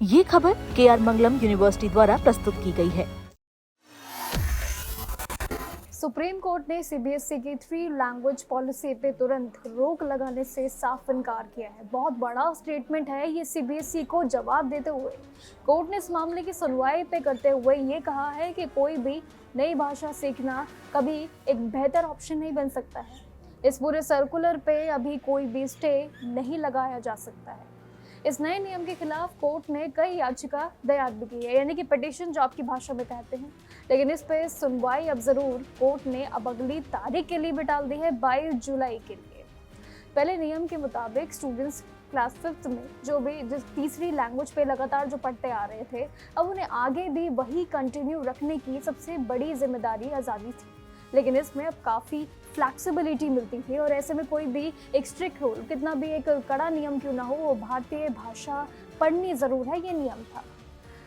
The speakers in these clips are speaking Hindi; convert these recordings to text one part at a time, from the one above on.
ये खबर KR मंगलम यूनिवर्सिटी द्वारा प्रस्तुत की गई है। सुप्रीम कोर्ट ने सीबीएसई की 3 लैंग्वेज पॉलिसी पे तुरंत रोक लगाने से साफ इनकार किया है। बहुत बड़ा स्टेटमेंट है ये सीबीएसई को जवाब देते हुए। कोर्ट ने इस मामले की सुनवाई पे करते हुए ये कहा है कि कोई भी नई भाषा सीखना कभी एक बेहतर ऑप्शन नहीं बन सकता है। इस पूरे सर्कुलर पे अभी कोई भी स्टे नहीं लगाया जा सकता है। इस नए नियम के खिलाफ कोर्ट ने कई याचिका दायर भी की है, यानी कि पिटीशन जो आपकी भाषा में कहते हैं। लेकिन इस पे सुनवाई अब जरूर कोर्ट ने अब अगली तारीख के लिए भी टाल दी है, 22 जुलाई के लिए। पहले नियम के मुताबिक स्टूडेंट्स क्लास 5th में जो भी जिस तीसरी लैंग्वेज पे लगातार जो पढ़ते आ रहे थे, अब उन्हें आगे भी वही कंटिन्यू रखने की सबसे बड़ी जिम्मेदारी आज़ादी थी। लेकिन इसमें अब काफ़ी फ्लैक्सिबिलिटी मिलती थी और ऐसे में कोई भी एक स्ट्रिक्ट रूल, कितना भी एक कड़ा नियम क्यों ना हो, वो भारतीय भाषा पढ़नी ज़रूर है, ये नियम था।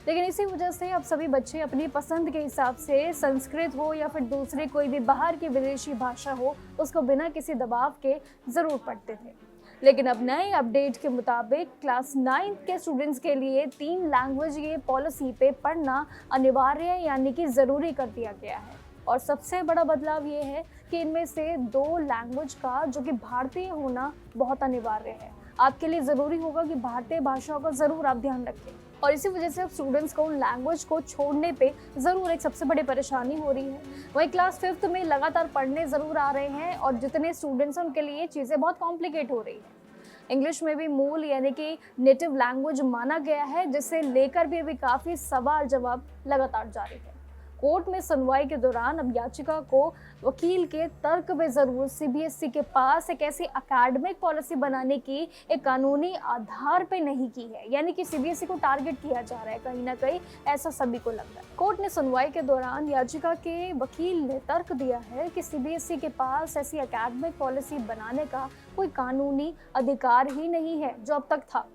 लेकिन इसी वजह से अब सभी बच्चे अपनी पसंद के हिसाब से संस्कृत हो या फिर दूसरी कोई भी बाहर की विदेशी भाषा हो, उसको बिना किसी दबाव के ज़रूर पढ़ते थे। लेकिन अब नए अपडेट के मुताबिक क्लास 9th के स्टूडेंट्स के लिए 3 लैंग्वेज ये पॉलिसी पे पढ़ना अनिवार्य यानी कि ज़रूरी कर दिया गया है। और सबसे बड़ा बदलाव ये है कि इनमें से 2 लैंग्वेज का जो कि भारतीय होना बहुत अनिवार्य है। आपके लिए ज़रूरी होगा कि भारतीय भाषाओं का ज़रूर आप ध्यान रखें। और इसी वजह से अब स्टूडेंट्स को उन लैंग्वेज को छोड़ने पे ज़रूर एक सबसे बड़ी परेशानी हो रही है। वहीं क्लास 5th में लगातार पढ़ने ज़रूर आ रहे हैं और जितने स्टूडेंट्स हैं उनके लिए चीज़ें बहुत कॉम्प्लिकेट हो रही है। इंग्लिश में भी मूल यानी कि नेटिव लैंग्वेज माना गया है, जिससे लेकर भी अभी काफ़ी सवाल जवाब लगातार जारी है। कोर्ट में सुनवाई के दौरान अब याचिका को वकील के तर्क में जरूर सीबीएसई के पास एक ऐसी एकेडमिक पॉलिसी बनाने की एक कानूनी आधार पे नहीं की है, यानी कि सीबीएसई को टारगेट किया जा रहा है कहीं ना कहीं, ऐसा सभी को लग रहा है। कोर्ट ने सुनवाई के दौरान याचिका के वकील ने तर्क दिया है कि सीबीएसई के पास ऐसी एकेडमिक पॉलिसी बनाने का कोई कानूनी अधिकार ही नहीं है जो अब तक था।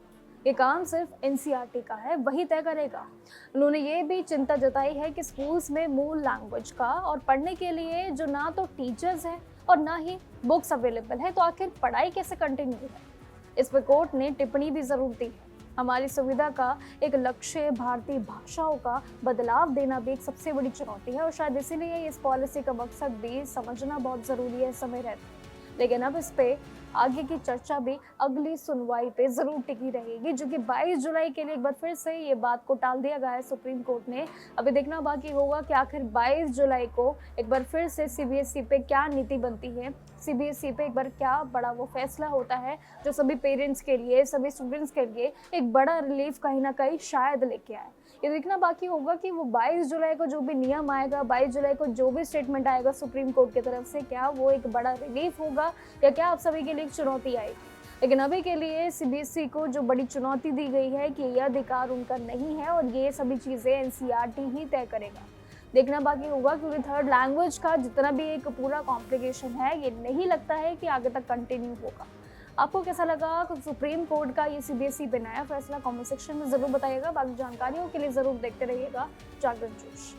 ये काम सिर्फ एनसीईआरटी का है, वही तय करेगा। उन्होंने ये भी चिंता जताई है कि स्कूल्स में मूल लैंग्वेज का और पढ़ने के लिए जो ना तो टीचर्स हैं और ना ही बुक्स अवेलेबल है, तो आखिर पढ़ाई कैसे कंटिन्यू है। इस पर कोर्ट ने टिप्पणी भी जरूर दी है। हमारी सुविधा का एक लक्ष्य भारतीय भाषाओं का बदलाव देना भी एक सबसे बड़ी चुनौती है और शायद इसीलिए इस पॉलिसी का मकसद भी समझना बहुत ज़रूरी है समय रहते। लेकिन अब इस पे आगे की चर्चा भी अगली सुनवाई पे जरूर टिकी रहेगी, जो कि 22 जुलाई के लिए एक बार फिर से ये बात को टाल दिया गया है सुप्रीम कोर्ट ने। अभी देखना बाकी होगा कि आखिर 22 जुलाई को एक बार फिर से सीबीएसई पे क्या नीति बनती है, सीबीएसई पे एक बार क्या बड़ा वो फैसला होता है जो सभी पेरेंट्स के लिए, सभी स्टूडेंट्स के लिए एक बड़ा रिलीफ कहीं ना कहीं शायद लेके आए। ये देखना बाकी होगा कि वो 22 जुलाई को जो भी नियम आएगा, 22 जुलाई को जो भी स्टेटमेंट आएगा सुप्रीम कोर्ट की तरफ से, क्या वो एक बड़ा रिलीफ होगा या क्या आप सभी के लिए एक चुनौती आएगी। लेकिन अभी के लिए सीबीएसई को जो बड़ी चुनौती दी गई है कि यह अधिकार उनका नहीं है और ये सभी चीज़ें एनसीईआरटी ही तय करेगा। देखना बाकी होगा क्योंकि 3rd लैंग्वेज का जितना भी एक पूरा कॉम्प्लिकेशन है, ये नहीं लगता है कि आगे तक कंटिन्यू होगा। आपको कैसा लगा सुप्रीम कोर्ट का ये सीबीएसई पे नया फैसला? कमेंट सेक्शन में ज़रूर बताइएगा। बाकी जानकारियों के लिए ज़रूर देखते रहिएगा जागरण जोश।